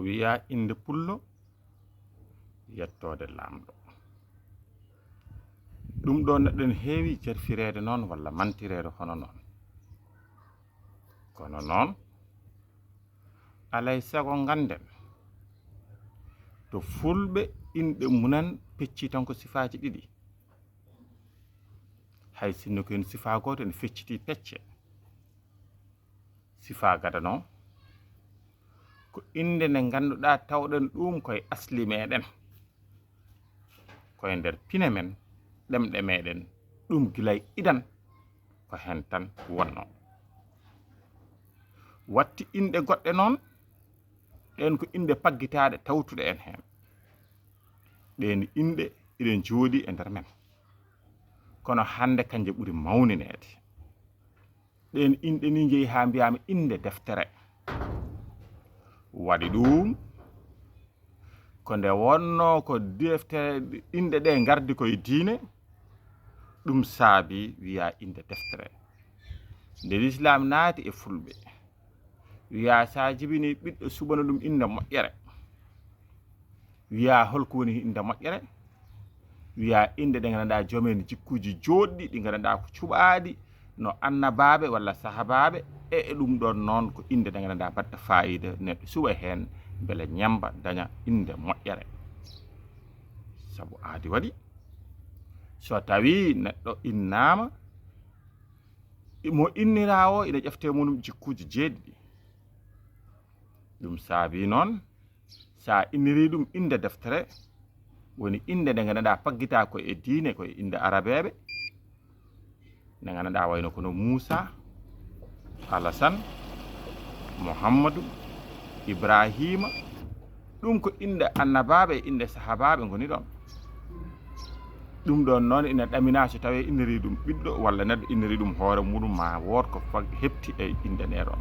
wiya inde pullo yettode lamɗo ɗum ɗo neɗɗo ne heewi jarfirede noon walla mantirede hono noon kono noon alay sago ganden to fulɓe inɗe munen pecci tan ko sifaji ɗiɗi hay sinno ko en sifa goto en fecciti pecce sifa gadano ko inde nde ganduɗa tawɗen ɗum koye asli meɗen koye nder pine men ɗemɗe meɗen ɗum gilay idan ko hen tan wonno watti inde goɗɗe noon ɗen ko inde paggitaɗe tawtuɗe en hen ɗen inde eɗen jooɗi e nder men kono hande kanje ɓuri mawninede ɗen inɗe ni jeeyi ha mbiyama inde deftere waɗi ɗum ko nde wonno ko deftere inde ɗe gardi koye diine ɗum saabi wiya inde deftere nde l'islam naati e fulɓe wiya sa jibini ɓiɗɗo subana ɗum inde moƴƴere wiya holko woni inde moƴƴere wiya inde ɗe ganduɗa joomen jikkuji joɗɗi ɗi ganduɗa ko cuɓaɗi no annabaɓe walla sahabaɓe e ɗum ɗon noon ko inde ɗe ganduɗa baɗɗo fayida neɗɗo suɓa hen beele ñamba daña inde moƴƴere saabu aadi waɗi so tawi neɗɗo innama mo innira o ina ƴefte mum jikkuji jeɗɗi ɗum saabi noon sa inniri ɗum inde deftere woni inde nde ganduɗa paggita ko e diine koye inde arabeɓe nde ganduɗa wayno kono Moussa Alassane Mouhammadou Ibrahima ɗum ko inde annabaɓe e inde sahabaɓe goni ɗon ɗum ɗon noon ina ɗamina so tawi inniri ɗum ɓiɗɗo walla neɗɗo inniri ɗum hoore muɗum ma wood ko hepti e inde nde ɗon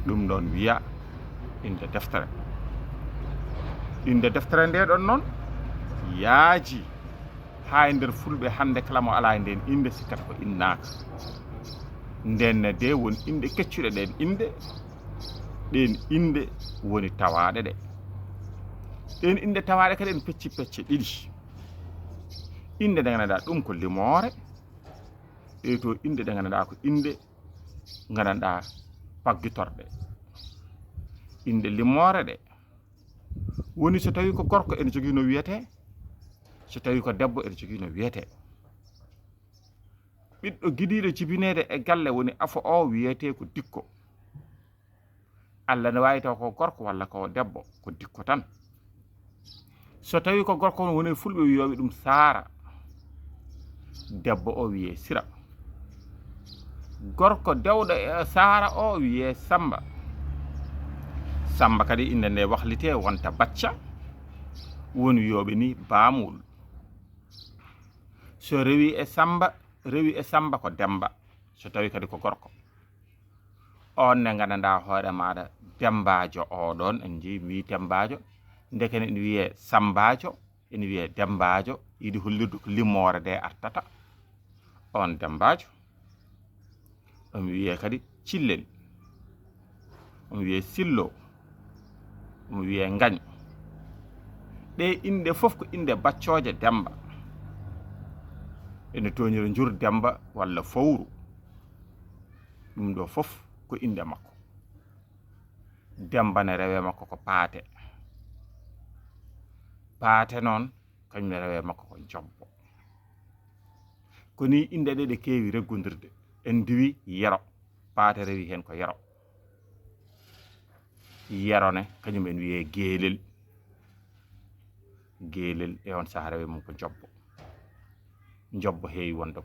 ɗum ɗon wiya inde deftere inde deftere nde ɗon noon yaaji ha e nder fulɓe hande kala mo ala nden inde sikkata ko innaka ndenne de woni inde keccuɗe ɗen ɗen inde woni tawaɗe ɗe ɗen inde tawaɗe kadi en pecci pecce ɗiɗi inde nde ganduɗa ɗum ko limore ɗe to inde ɗe ganduɗa ko inde ganduɗa paggitorɗe inde limore ɗe woni so tawi ko gorko ene jogui no wiyete so tawi ko debbo ene jogui no wiyete ɓiɗɗo gidiɗo jibinede e galle woni afo o wiyete ko dikko Allah ne wawi taw ko gorko walla ko debbo ko dikko tan so tawi ko gorko woni fulɓe wiyoɓe ɗum Sara debbo o wiye Sira gorko dewɗo e Sara o wiye Samba Samba kadi inde nde wahlite wonta Bacca woni wiyoɓe ni Bamul so rewi e Samba ko Demba so tawi kadi ko gorko on ne gandanɗa hoore maɗa Dembajo oɗon en jeeyi wi Dembajo ndeken ene wiye Sambajo ene wiye Dembajo yiɗi hollirde ko limmore nde artata on Dembajo omi wiye kadi Cillel omi wiye Sillo omi wiye Ngañ ɗe inde fof ko inde baccoje Demba ene toñira jur Demba walla Fowru ɗum ɗo fof ko inde makko Demba ne rewe makko ko Paate noon kañum ne rewe makko ko Jobbo koni inde ɗe keewi reggodirde en diwi Yero Paate rewi hen ko Yero ne kañum en wiye Geelel e on saaha rewe mum ko Jobbo heewi wonde